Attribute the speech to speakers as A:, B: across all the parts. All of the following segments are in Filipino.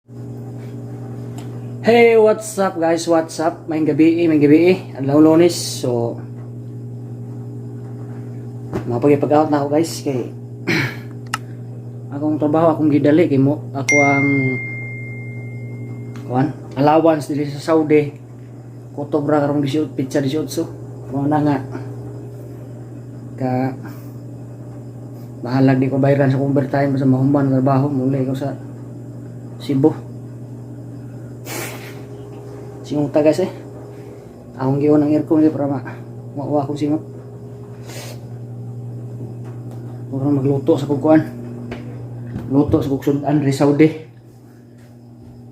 A: Hey, what's up guys? What's up? Maing gabi. Adlaw Lunes. So mapag-out na ako guys kay akong trabaho akong gidali kay mo ako ang allowance dili sa Saudi. Kutobra karong 18 pizza 18. Mo na nga ka bahalag di ko bayaran sa overtime sa mahumban trabaho muli ko sa Cebu. Singot ta guys akong giwan ng aircon di para makuha akong singot para magluto sa kukuan luto sa kuksudan ri Saudi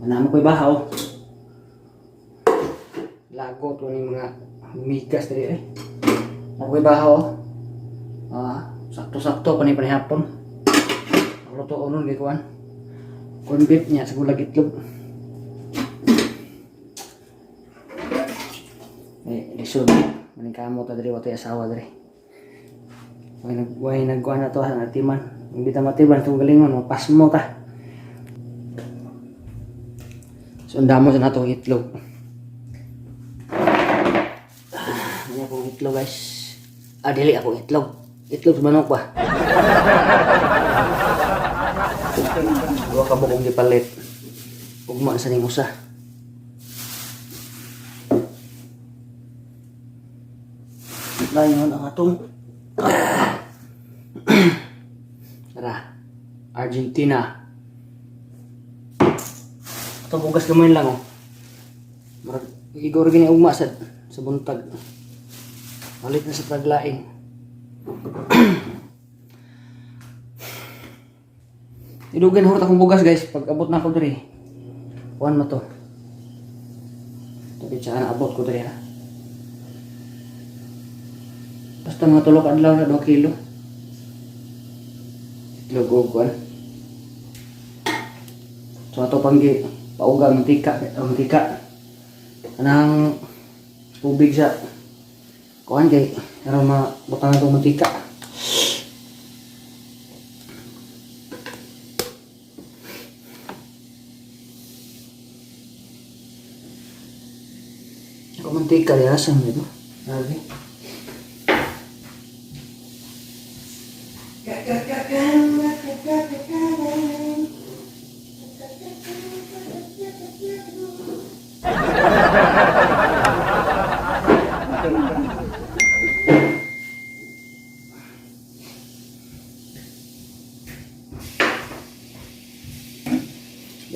A: manamo ko'y bahaw lagot ko ni mga migas diri ako'y bahaw sakto-sakto panihapon luto unon kay kuan corn beef niya sa gulag itlog. Lisod maning kamo ta diri watay asawa diri way nagkuhan na to ang atiman hindi ta matiban itong galingon mapasmo ta so andamo sa natong itlog ano akong itlog guys dili akong itlog sa manok ba duha ka bukong gipalit ugma sa ning usa. Ngayon ang atong Argentina. Ito bugas gamay lang igor gini ugma sa buntag. Malit na sa taglaing. Idugan hurot akong bugas guys pag abot na ako diri. Kuan mo to. Tapi saan abot ko diri ha. Basta mga tulok adlaw na 2 kilo. Itlog o kuan. So ato panggi pauga mantika. Anang tubig sa kuan kay aron mabutang atong mantika. Ako mantika di asam ito. Lagi.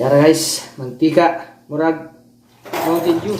A: Yara guys, mantika, murag Mountain Dew.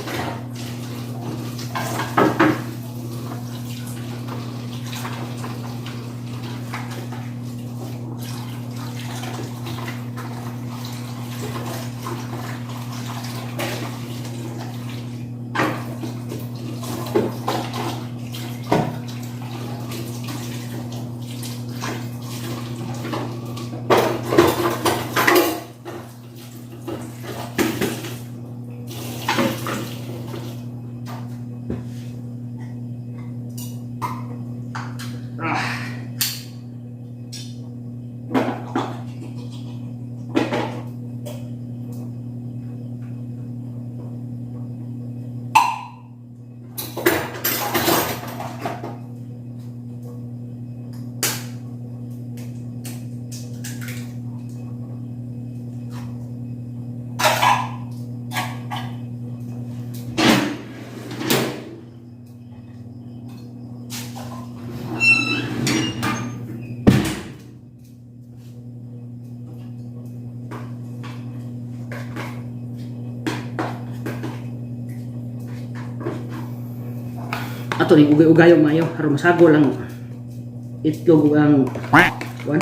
A: Ato ni ugay-ugayo mayo aron masago lang itlog ang kuan.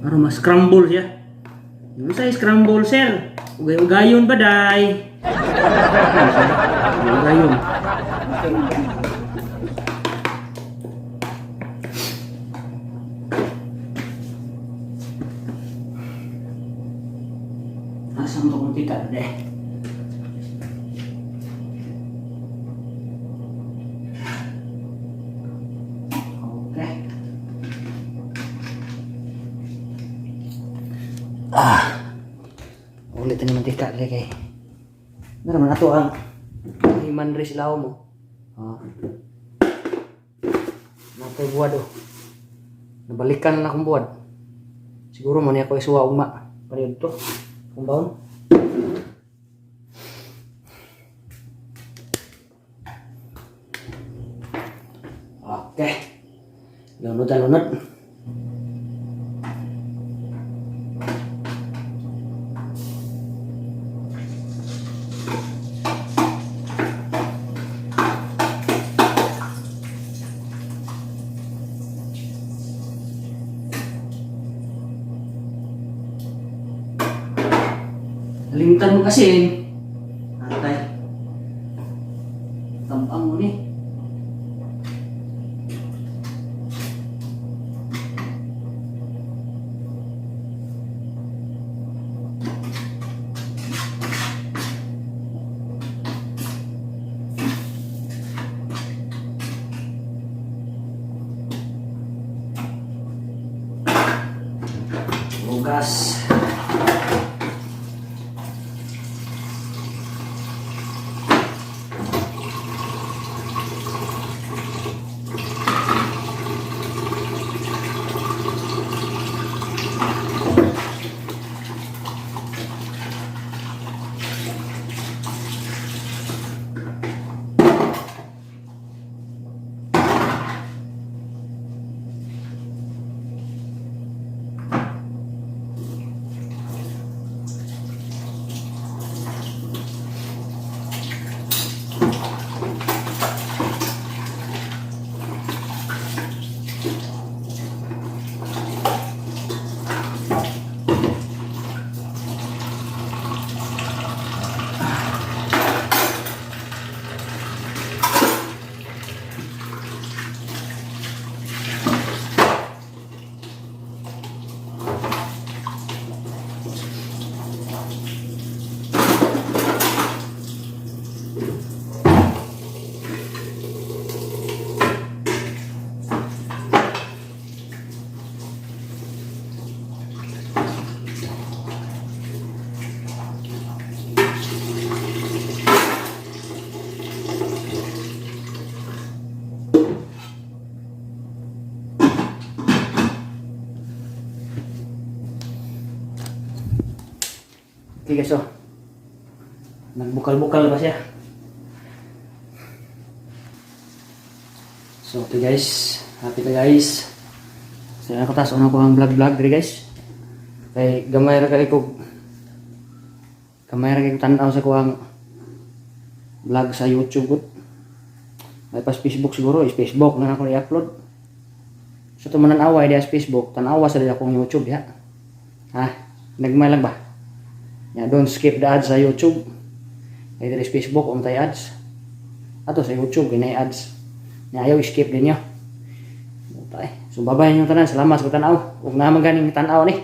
A: Aron mas scramble siya. Ano sa scramble sir? Ugay-ugayon ba day? Ugay-ugayon. Asam untuk mantika deh. Oke. Ulit ini mantika deh kay. Naman ato ang himan rin sila mo. Natay buwad oh. Nabalikan na akong buwad. Siguro mo niya ako isuwa uma. Paniyod to. Kung baon. Oke. Lunod. Limitan mo kasi. Antay. Tampang mo ni. Bugas. Okay guys, oh. Nagbukal-bukal ba siya? So, okay guys. Happy na guys. So, ako tas una ko ang vlog diri guys. Kay gamay ra kay ko tanaw sa ko ang vlog sa YouTube gud. May pas Facebook siguro, is Facebook na ako i-upload. So, tumanan away dia sa Facebook, tanawa sa dia akong YouTube ya. Ha? Nagmay lang ba? Yeah, don't skip the ads sa YouTube. Either is Facebook o tay ads. Ato sa YouTube kinay ads. Nya ayaw skip din nyo. So babay nyo tanan. Salamat sa tanaw. Ug na maganing tanaw ni.